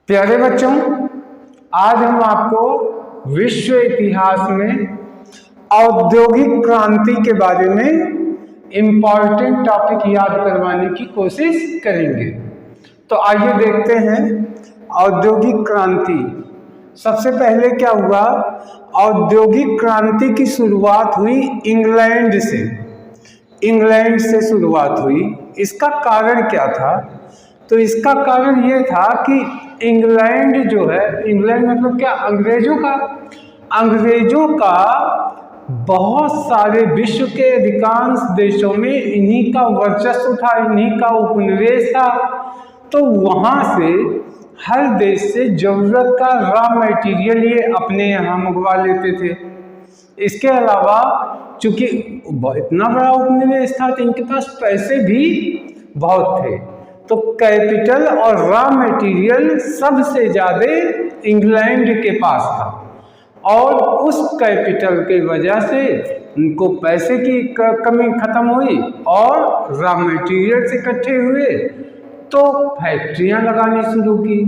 प्यारे बच्चों, आज हम आपको विश्व इतिहास में औद्योगिक क्रांति के बारे में इम्पॉर्टेंट टॉपिक याद करवाने की कोशिश करेंगे। तो आइए देखते हैं औद्योगिक क्रांति। सबसे पहले क्या हुआ? औद्योगिक क्रांति की शुरुआत हुई इंग्लैंड से शुरुआत हुई। इसका कारण क्या था? तो इसका कारण ये था कि इंग्लैंड जो है, इंग्लैंड मतलब क्या? अंग्रेजों का बहुत सारे विश्व के अधिकांश देशों में इन्हीं का वर्चस्व था, इन्हीं का उपनिवेश था। तो वहाँ से हर देश से जरूरत का रॉ मटेरियल ये अपने यहाँ मंगवा लेते थे। इसके अलावा चूंकि इतना बड़ा उपनिवेश था तो इनके पास पैसे भी बहुत थे, तो कैपिटल और रॉ मटेरियल सबसे ज़्यादा इंग्लैंड के पास था। और उस कैपिटल की वजह से उनको पैसे की कमी खत्म हुई और रॉ मटेरियल इकट्ठे हुए, तो फैक्ट्रियां लगानी शुरू की।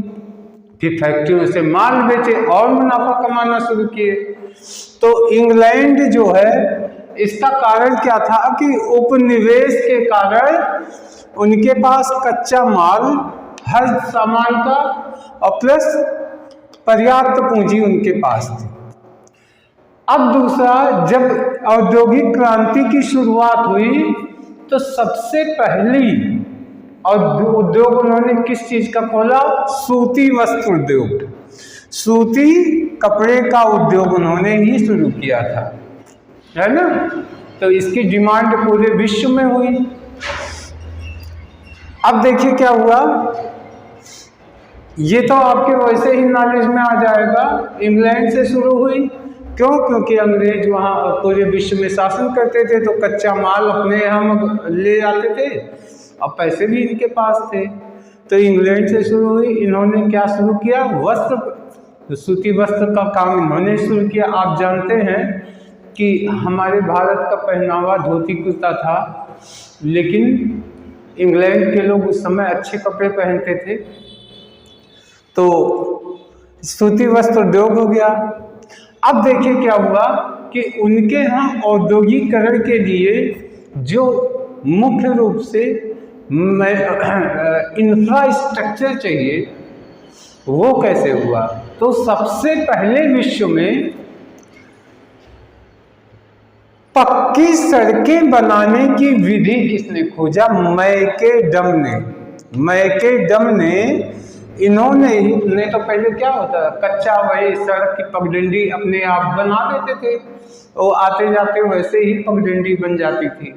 फिर फैक्ट्रियों से माल बेचे और मुनाफा कमाना शुरू किए। तो इंग्लैंड जो है, इसका कारण क्या था कि उपनिवेश के कारण उनके पास कच्चा माल, हर सामान का, और प्लस पर्याप्त पूंजी उनके पास थी। अब दूसरा, जब औद्योगिक क्रांति की शुरुआत हुई तो सबसे पहली उद्योग उन्होंने किस चीज का खोला? सूती वस्त्र उद्योग, सूती कपड़े का उद्योग उन्होंने ही शुरू किया था, है ना। तो इसकी डिमांड पूरे विश्व में हुई। अब देखिए क्या हुआ, ये तो आपके वैसे ही नॉलेज में आ जाएगा। इंग्लैंड से शुरू हुई, क्यों? क्योंकि अंग्रेज वहाँ पूरे विश्व में शासन करते थे, तो कच्चा माल अपने यहाँ ले आते थे और पैसे भी इनके पास थे। तो इंग्लैंड से शुरू हुई। इन्होंने क्या शुरू किया? वस्त्र, सूती वस्त्र का काम इन्होंने शुरू किया। आप जानते हैं कि हमारे भारत का पहनावा धोती कुर्ता था, लेकिन इंग्लैंड के लोग उस समय अच्छे कपड़े पहनते थे, तो सूती वस्त्र उद्योग हो गया। अब देखिए क्या हुआ कि उनके यहाँ औद्योगिकरण के लिए जो मुख्य रूप से इंफ्रास्ट्रक्चर चाहिए, वो कैसे हुआ? तो सबसे पहले विश्व में पक्की सड़कें बनाने की विधि किसने खोजा? मैकेडम ने इन्होंने तो पहले क्या होता है, कच्चा वही सड़क की पगडंडी अपने आप बना देते थे, वो आते जाते वैसे ही पगडंडी बन जाती थी।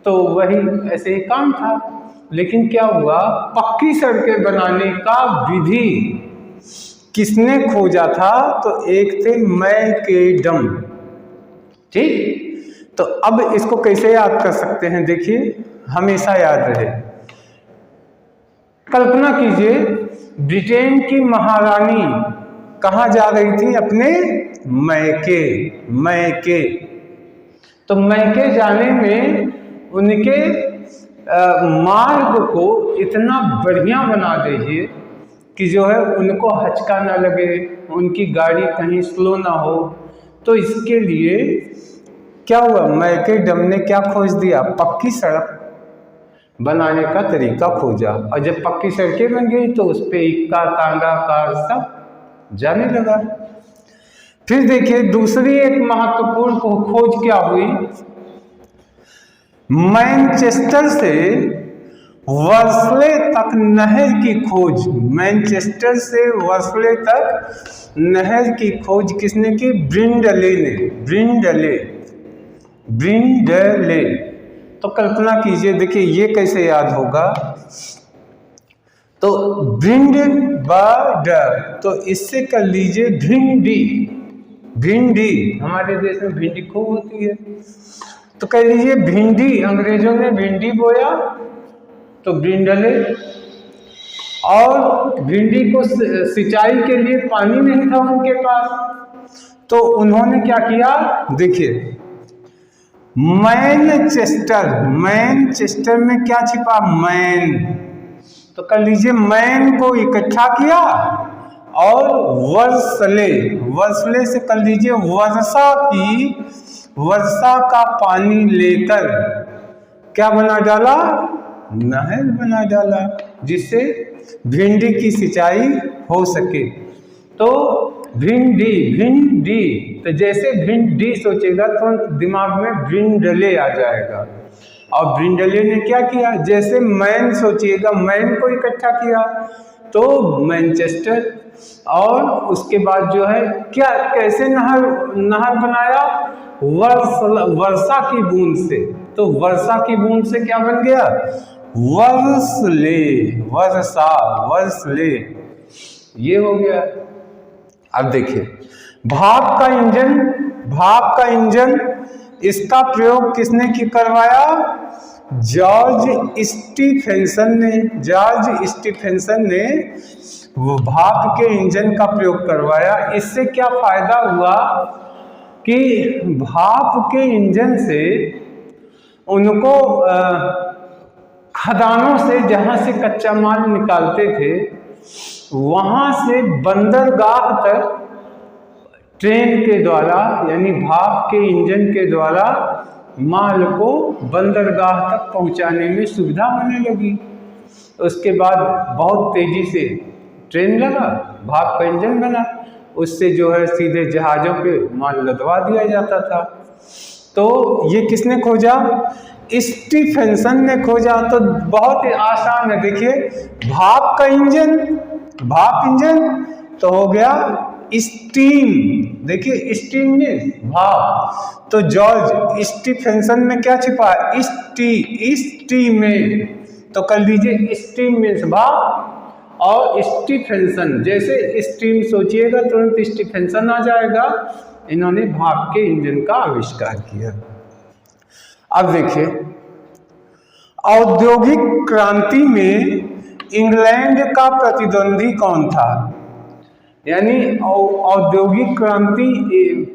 तो वही ऐसे ही काम था। लेकिन क्या हुआ, पक्की सड़कें बनाने का विधि किसने खोजा था? तो एक थे मैकेडम। ठीक, तो अब इसको कैसे याद कर सकते हैं? देखिए, हमेशा याद रहे। कल्पना कीजिए, ब्रिटेन की महारानी कहाँ जा रही थी? अपने मैके। तो मैके जाने में उनके मार्ग को इतना बढ़िया बना दीजिए कि जो है उनको हचका ना लगे, उनकी गाड़ी कहीं स्लो ना हो। तो इसके लिए क्या हुआ? मैकेडम ने क्या खोज दिया? पक्की सड़क बनाने का तरीका खोजा। और जब पक्की सड़कें बन गई तो उस पर इक्का तांगा कार सब जाने लगा। फिर देखिए, दूसरी एक महत्वपूर्ण खोज क्या हुई? मैनचेस्टर से वर्सले तक नहर की खोज। मैनचेस्टर से वर्सले तक नहर की खोज किसने की? ब्रिंडले। तो कल्पना कीजिए, देखिए ये कैसे याद होगा? तो ब्रिंडबर्डर, तो इससे कर लीजिए भिंडी। हमारे देश में भिंडी खूब होती है, तो कह लीजिए भिंडी। अंग्रेजों ने भिंडी बोया तो ब्रिंडले। और भिंडी को सिंचाई के लिए पानी नहीं था उनके पास, तो उन्होंने क्या किया? देखिए, मैनचेस्टर में क्या छिपा? तो कर लीजिए मैन को इकट्ठा किया और वर्षले से कर लीजिए वर्षा का पानी लेकर क्या बना डाला, नहर बना डाला, जिससे भिंडी की सिंचाई हो सके। तो भिंडी तो जैसे भिंडी सोचेगा तो दिमाग में भिंडले आ जाएगा। और भिंडले ने क्या किया, जैसे मैन सोचिएगा, मैन को इकट्ठा किया तो मैनचेस्टर, और उसके बाद जो है क्या, कैसे नहर बनाया, वर्षा की बूंद से। तो वर्षा की बूंद से क्या बन गया, वर्षले, ये हो गया। अब देखिए भाप का इंजन इसका प्रयोग किसने करवाया, जॉर्ज स्टीफेंसन ने वो भाप के इंजन का प्रयोग करवाया। इससे क्या फायदा हुआ कि भाप के इंजन से उनको खदानों से जहाँ से कच्चा माल निकालते थे वहाँ से बंदरगाह तक ट्रेन के द्वारा यानी भाप के इंजन के द्वारा माल को बंदरगाह तक पहुँचाने में सुविधा होने लगी। उसके बाद बहुत तेज़ी से ट्रेन लगा, भाप का इंजन बना, उससे जो है सीधे जहाज़ों पे माल लदवा दिया जाता था। तो ये किसने खोजा, स्टीफेंसन ने खोजा। तो बहुत ही आसान है, देखिए भाप इंजन तो हो गया स्टीम, देखिए स्टीम में भाप, तो जॉर्ज स्टीफेंसन में क्या छिपा, स्टीम में, तो कर लीजिए स्टीम में भाप, और स्टीफेंसन जैसे स्टीम सोचिएगा तुरंत स्टीफेंसन आ जाएगा। इन्होंने भाप के इंजन का आविष्कार किया। अब देखिए औद्योगिक क्रांति में इंग्लैंड का प्रतिद्वंदी कौन था, यानी औद्योगिक क्रांति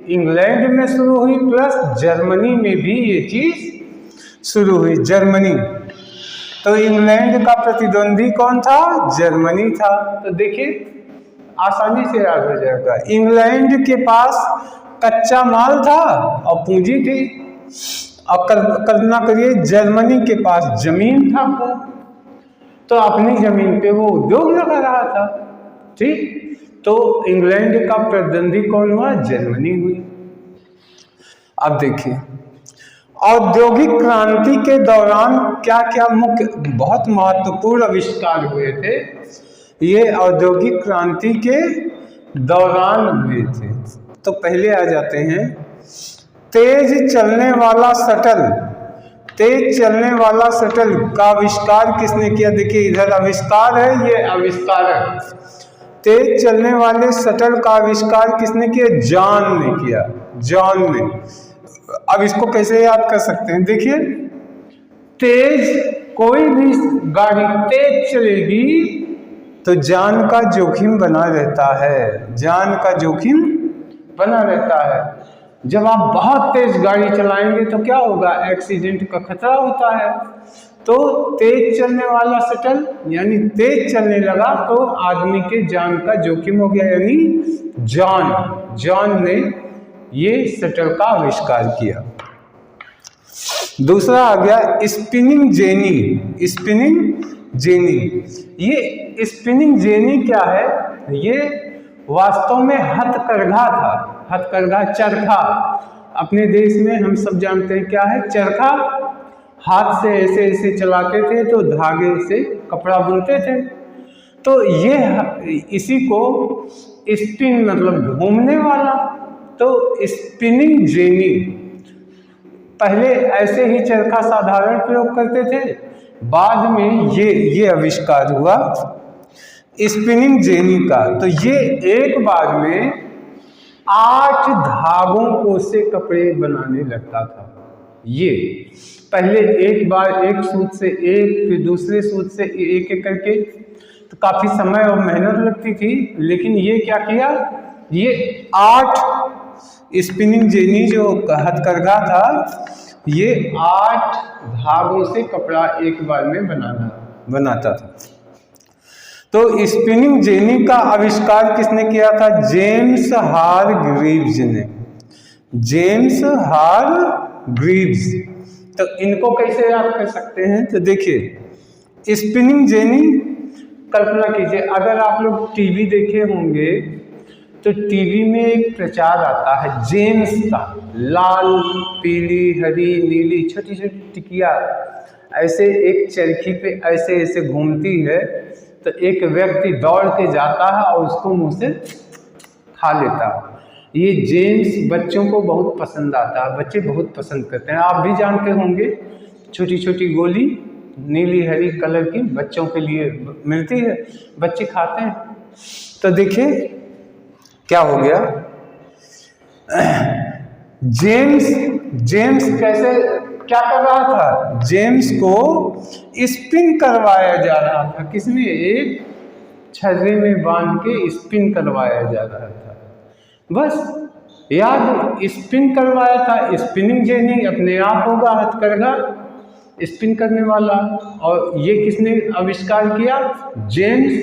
इंग्लैंड में शुरू हुई प्लस जर्मनी में भी ये चीज शुरू हुई, जर्मनी। तो इंग्लैंड का प्रतिद्वंदी कौन था, जर्मनी था। तो देखिए आसानी से याद हो जाएगा, इंग्लैंड के पास कच्चा माल था और पूंजी थी, और कल्पना करिए जर्मनी के पास जमीन था, तो अपनी जमीन पे वो उद्योग लगा रहा था, ठीक। तो इंग्लैंड का प्रतिद्वंदी कौन हुआ, जर्मनी हुई। अब देखिए औद्योगिक क्रांति के दौरान क्या क्या मुख्य बहुत महत्वपूर्ण आविष्कार हुए थे, ये औद्योगिक क्रांति के दौरान हुए थे। तो पहले आ जाते हैं तेज चलने वाला शटल का आविष्कार किसने किया, देखिए इधर आविष्कार है, ये आविष्कारक। तेज चलने वाले शटल का आविष्कार किसने किया, जॉन ने। अब इसको कैसे याद कर सकते हैं, देखिए कोई भी गाड़ी तेज चलेगी तो जान का जोखिम बना रहता है, जब आप बहुत तेज गाड़ी चलाएंगे तो क्या होगा, एक्सीडेंट का खतरा होता है। तो तेज चलने वाला शटल यानी तेज चलने लगा तो आदमी के जान का जोखिम हो गया, यानी जॉन ने ये शटल का आविष्कार किया। दूसरा आ गया स्पिनिंग जेनी। ये स्पिनिंग जेनी क्या है, ये वास्तव में हथकरघा चरखा। अपने देश में हम सब जानते हैं क्या है चरखा, हाथ से ऐसे चलाते थे तो धागे से कपड़ा बुनते थे। तो ये इसी को स्पिन मतलब घूमने वाला, तो स्पिनिंग जेनी। पहले ऐसे ही चरखा साधारण प्रयोग करते थे, बाद में ये आविष्कार हुआ स्पिनिंग जेनी का। तो ये एक बार में 8 धागों को से कपड़े बनाने लगता था। ये पहले एक बार एक सूत से एक, फिर दूसरे सूत से एक करके, तो काफी समय और मेहनत लगती थी। लेकिन ये क्या किया, ये 8 स्पिनिंग जेनी जो हथकरघा था, ये 8 धागों से कपड़ा एक बार में बनाता था। तो स्पिनिंग जेनी का आविष्कार किसने किया था? जेम्स हारग्रीव्स ने। James Hargreaves. तो इनको कैसे याद कर सकते हैं? तो देखिए स्पिनिंग जेनी, कल्पना कीजिए अगर आप लोग टीवी देखे होंगे तो टीवी में एक प्रचार आता है जेम्स का, लाल पीली हरी नीली छोटी छोटी टिकिया ऐसे एक चरखी पे ऐसे ऐसे घूमती है, तो एक व्यक्ति दौड़ के जाता है और उसको मुंह से खा लेता है। ये जेम्स बच्चों को बहुत पसंद आता है, बच्चे बहुत पसंद करते हैं। आप भी जानते होंगे छोटी छोटी गोली नीली हरी कलर की बच्चों के लिए मिलती है, बच्चे खाते हैं। तो देखिए क्या हो गया, जेम्स कैसे क्या कर रहा था? जेम्स को स्पिन करवाया जा रहा था। किसने? एक छर्रे में बांध के स्पिन करवाया जा रहा था। बस याद, स्पिन करवाया था। स्पिनिंग जेनी अपने आप होगा हथकरघा स्पिन करने वाला, और ये किसने आविष्कार किया? जेम्स।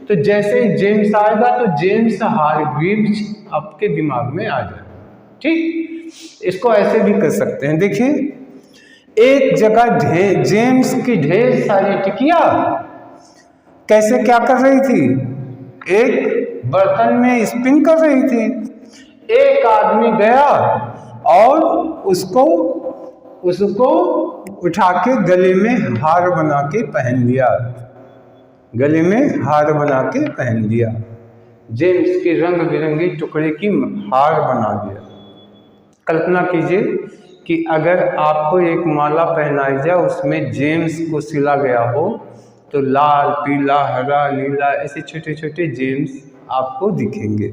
तो जैसे जेम्स आएगा तो जेम्स हारग्रीव्स आपके दिमाग में आ जाए। ठीक, इसको ऐसे भी कर सकते हैं। देखिए एक जगह जेम्स की ढेर सारी टिकिया कैसे क्या कर रही थी? एक बर्तन में स्पिन कर रही थी। एक आदमी गया और उसको उठा के गले में हार बना के पहन लिया। गले में हार बना के पहन दिया। जेम्स के रंग बिरंगे टुकड़े की हार बना दिया। कल्पना कीजिए कि अगर आपको एक माला पहनाई जाए उसमें जेम्स को सिला गया हो, तो लाल पीला हरा नीला ऐसे छोटे छोटे जेम्स आपको दिखेंगे।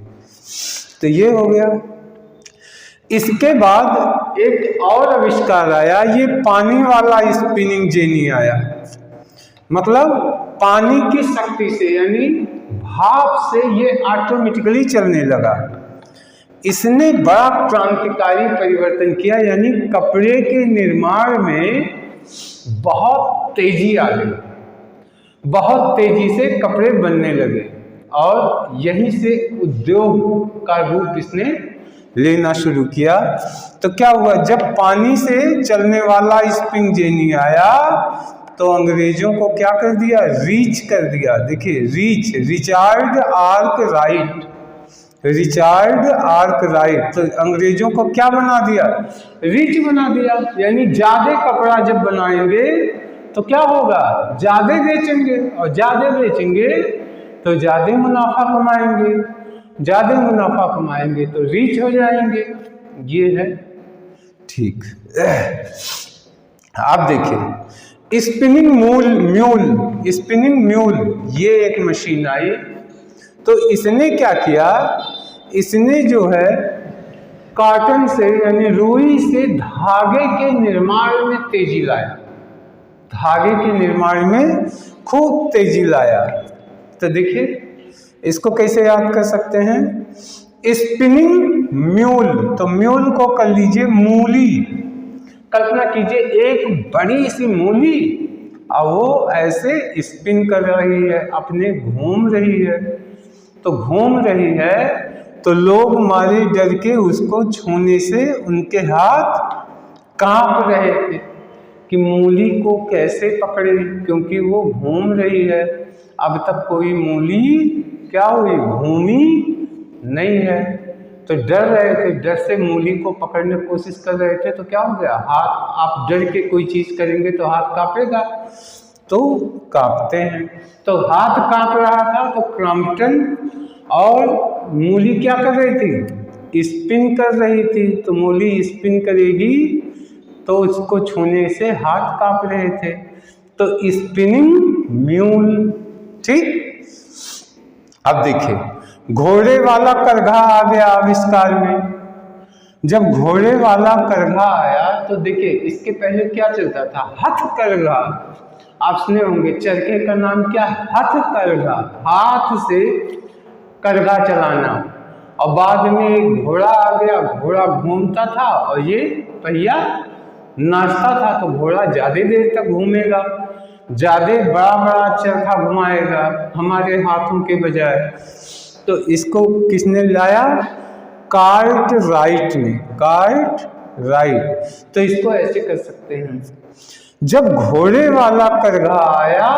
तो ये हो गया। इसके बाद एक और आविष्कार आया, ये पानी वाला स्पिनिंग जेनी आया। मतलब पानी की शक्ति से यानी भाप से ये ऑटोमेटिकली चलने लगा। इसने बड़ा क्रांतिकारी परिवर्तन किया, यानी कपड़े के निर्माण में बहुत तेजी आ गई, बहुत तेजी से कपड़े बनने लगे और यहीं से उद्योग का रूप इसने लेना शुरू किया। तो क्या हुआ, जब पानी से चलने वाला स्पिनिंग जेनी आया तो अंग्रेजों को क्या कर दिया? रीच कर दिया। देखिए रिचार्ड आर्कराइट। तो अंग्रेजों को क्या बना दिया? रीच बना दिया। यानी ज्यादा कपड़ा जब बनाएंगे तो क्या होगा? ज्यादा बेचेंगे, और ज्यादा बेचेंगे तो ज्यादा मुनाफा कमाएंगे, ज्यादा मुनाफा कमाएंगे तो रीच हो जाएंगे। ये है। ठीक, आप देखिए स्पिनिंग म्यूल ये एक मशीन आई। तो इसने क्या किया? इसने जो है कॉटन से यानी रुई से धागे के निर्माण में तेजी लाया। धागे के निर्माण में खूब तेजी लाया। तो देखिए इसको कैसे याद कर सकते हैं? Spinning mule. तो म्यूल को कर लीजिए मूली। कल्पना कीजिए एक बड़ी सी मूली और वो ऐसे स्पिन कर रही है, अपने घूम रही है। तो घूम रही है तो लोग मारे डर के उसको छूने से उनके हाथ कांप रहे थे कि मूली को कैसे पकड़े, क्योंकि वो घूम रही है। अब तक कोई मूली क्या हुई? घूमी नहीं है। तो डर रहे थे, डर से मूली को पकड़ने की कोशिश कर रहे थे। तो क्या हो गया? हाथ, आप डर के कोई चीज करेंगे तो हाथ कांपेगा, तो कांपते हैं। तो हाथ कांप रहा था तो क्रॉम्पटन और मूली क्या कर रही थी? स्पिन कर रही थी। तो मूली स्पिन करेगी तो उसको छूने से हाथ कांप रहे थे। तो स्पिनिंग म्यूल। ठीक, अब देखिए घोड़े वाला करघा आ गया आविष्कार में। जब घोड़े वाला करघा आया तो देखिए इसके पहले क्या चलता था? हथकरघा। आप सुने होंगे चरखे का नाम क्या? हथकरघा। हाथ से करघा चलाना। और बाद में एक घोड़ा आ गया, घोड़ा घूमता था और ये पहिया नाचता था। तो घोड़ा ज्यादा देर तक घूमेगा ज़्यादा बड़ा बड़ा चरखा घुमाएगा हमारे हाथों के बजाय। तो इसको किसने लाया? कार्टराइट ने, कार्टराइट। तो इसको ऐसे कर सकते हैं, जब घोड़े वाला करघा आया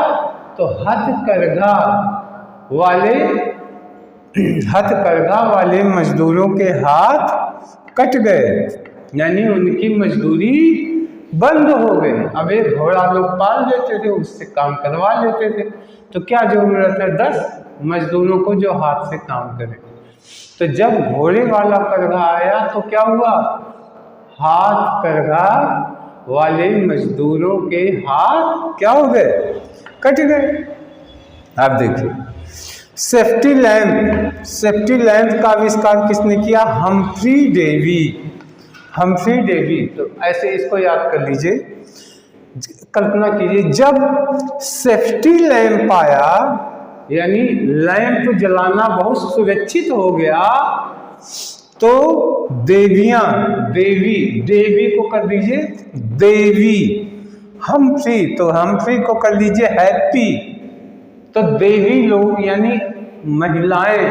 तो हथकरघा वाले मजदूरों के हाथ कट गए, यानी उनकी मजदूरी बंद हो गई। अब एक घोड़ा लोग पाल लेते थे, उससे काम करवा लेते थे, तो क्या जरूरत है 10 मजदूरों को जो हाथ से काम करें। तो जब घोड़े वाला करघा आया तो क्या हुआ? हाथ करघा वाले मजदूरों के हाथ क्या हो गए? कट गए। अब देखिए सेफ्टी लैंप का आविष्कार किसने किया? Humphry Davy. तो ऐसे इसको याद कर लीजिए, कल्पना कीजिए जब सेफ्टी लैंप आया, यानी लैंप जलाना बहुत सुरक्षित हो गया, तो देवी को कर दीजिए देवी, हम्फ्री, तो हम्फ्री को कर लीजिए हैप्पी। तो देवी लोग यानी महिलाएं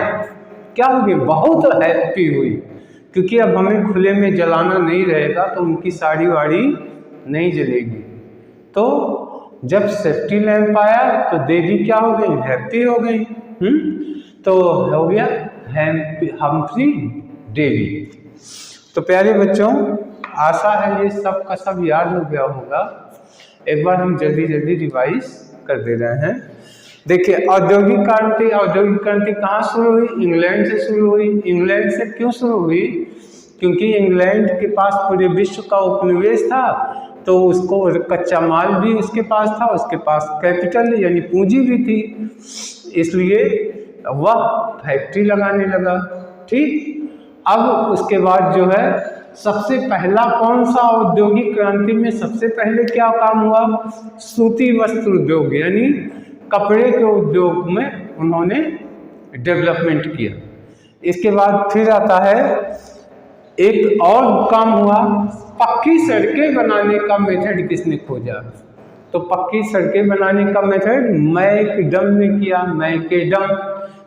क्या होगी? बहुत हैप्पी हुई, क्योंकि अब हमें खुले में जलाना नहीं रहेगा, तो उनकी साड़ी वाड़ी नहीं जलेगी। तो जब सेफ्टी लैंप आया तो देवी क्या हो गई? हैप्पी हो गई। तो हो गया हम्फ्री डेवी। तो प्यारे बच्चों, आशा है ये सब का सब याद हो गया होगा। एक बार हम जल्दी रिवाइज कर दे रहे हैं। देखिए औद्योगिक क्रांति कहाँ शुरू हुई? इंग्लैंड से शुरू हुई। इंग्लैंड से क्यों शुरू हुई? क्योंकि इंग्लैंड के पास पूरे विश्व का उपनिवेश था, तो उसको कच्चा माल भी उसके पास था, उसके पास कैपिटल यानी पूंजी भी थी, इसलिए वह फैक्ट्री लगाने लगा। ठीक, अब उसके बाद जो है सबसे पहला कौन सा औद्योगिक क्रांति में सबसे पहले क्या काम हुआ? सूती वस्त्र उद्योग यानी कपड़े के उद्योग में उन्होंने डेवलपमेंट किया। इसके बाद फिर आता है एक और काम हुआ, पक्की सड़कें बनाने का मेथड किसने खोजा? तो पक्की सड़कें बनाने का मेथड मैकडम ने किया, मैकेडम।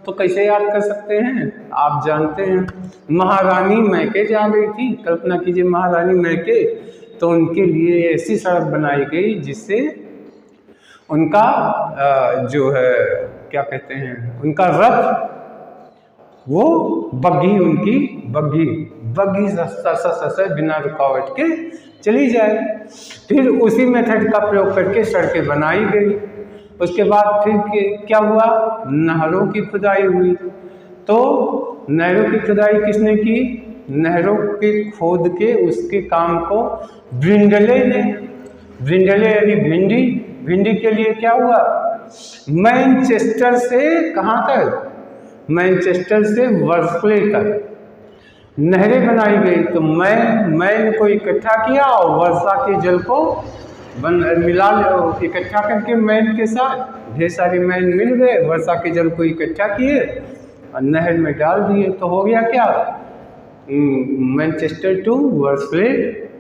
तो कैसे याद कर सकते हैं? आप जानते हैं महारानी मैके जा गई थी, कल्पना कीजिए महारानी मैके, तो उनके लिए ऐसी सड़क बनाई गई जिससे उनका जो है क्या कहते हैं, उनका रथ, वो बग्घी, उनकी बग्घी सस्ता बिना रुकावट के चली जाए। फिर उसी मेथड का प्रयोग करके सड़कें बनाई गई। उसके बाद फिर क्या हुआ? नहरों की खुदाई हुई। तो नहरों की खुदाई किसने की? नहरों के खोद के उसके काम को ब्रिंडले ने, ब्रिंडले यानी भिंडी के लिए क्या हुआ? मैनचेस्टर से कहाँ तक? मैनचेस्टर से वर्सले तक नहरें बनाई गई। तो मैन को इकट्ठा किया और वर्षा के जल को मिला, इकट्ठा करके मैन के साथ ढेर सारे मैन मिल गए, वर्षा के जल को इकट्ठा किए और नहर में डाल दिए। तो हो गया क्या? Manchester to Worsley.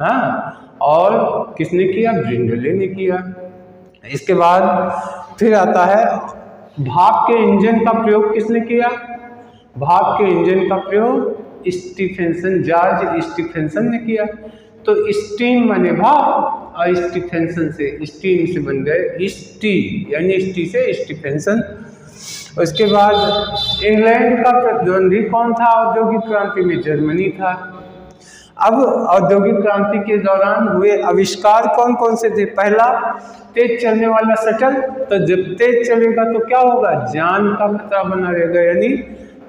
हाँ, और किसने किया? ब्रिंडले ने किया। इसके बाद फिर आता है भाप के इंजन का प्रयोग किसने किया? भाप के इंजन का प्रयोग जॉर्ज स्टीफेंसन ने किया। तो स्टीम माने भाप और स्टीफेंसन से स्टीम से बन गए स्टी, यानी स्टी से स्टीफेंसन। उसके बाद इंग्लैंड का प्रतिद्वंदी कौन था औद्योगिक क्रांति में? जर्मनी था। अब औद्योगिक क्रांति के दौरान हुए आविष्कार कौन कौन से थे? पहला, तेज चलने वाला शटल। तो जब तेज चलेगा तो क्या होगा? जान का खतरा बना रहेगा, यानी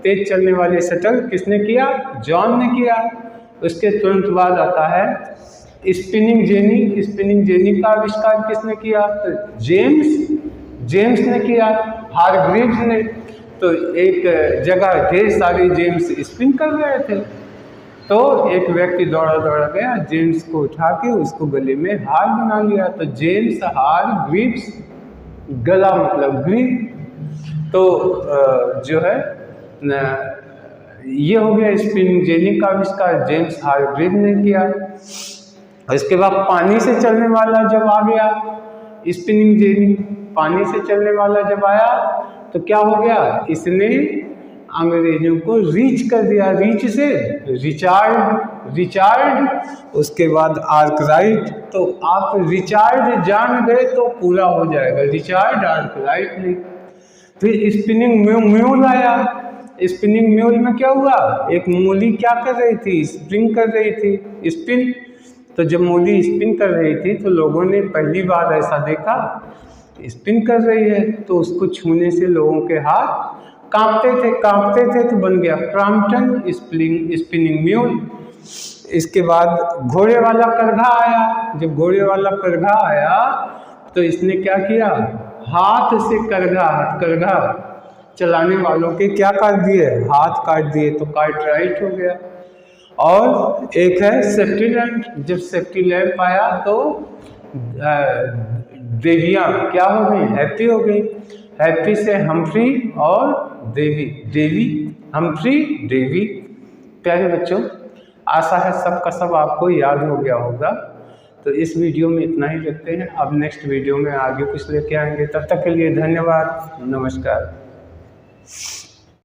तेज चलने वाले शटल किसने किया? जॉन ने किया। उसके तुरंत बाद आता है स्पिनिंग जेनी। स्पिनिंग जेनी का आविष्कार किसने किया? तो जेम्स ने किया, हारग्रीव्स ने। तो एक जगह ढेर सारे जेम्स स्पिन कर रहे थे, तो एक व्यक्ति दौड़ा गया, जेम्स को उठा के उसको गले में हार बना लिया। तो जेम्स हारग्रीव्स, गला मतलब ग्रीव। तो जो है ये हो गया स्पिनिंग जेनी का आविष्कार, जेम्स हारग्रीव ने किया। इसके बाद पानी से चलने वाला जब आ गया स्पिनिंग जेनी पानी से चलने वाला जब आया तो क्या हो गया, इसने अंग्रेजों को रीच कर दिया, रीच से रिचार्ड, उसके बाद आर्कराइट। तो आप रिचार्ड जान गए तो पूरा हो जाएगा, रिचार्ड आर्कराइट नहीं। फिर स्पिनिंग म्यूल आया। स्पिनिंग म्यूल में क्या हुआ, एक मूली क्या कर रही थी, स्पिन कर रही थी, स्पिन। तो जब मूली स्पिन कर रही थी तो लोगों ने पहली बार ऐसा देखा, स्पिन कर रही है, तो उसको छूने से लोगों के हाथ कांपते थे तो बन गया क्रॉम्पटन स्पिनिंग म्यूल। इसके बाद घोड़े वाला करघा आया। जब घोड़े वाला करघा आया तो इसने क्या किया, हाथ से करघा चलाने वालों के क्या काट दिए, हाथ काट दिए, तो कार्टराइट हो गया। और एक है सेफ्टी लैम्प। जब सेफ्टी लैम्प आया तो देवियाँ क्या हो गई, हैप्पी हो गई। हैप्पी से हम्फ्री और देवी हम्फ्री देवी। प्यारे बच्चों, आशा है सबका सब आपको याद हो गया होगा। तो इस वीडियो में इतना ही रखते हैं, अब नेक्स्ट वीडियो में आगे कुछ लेके आएंगे। तब तक के लिए धन्यवाद, नमस्कार।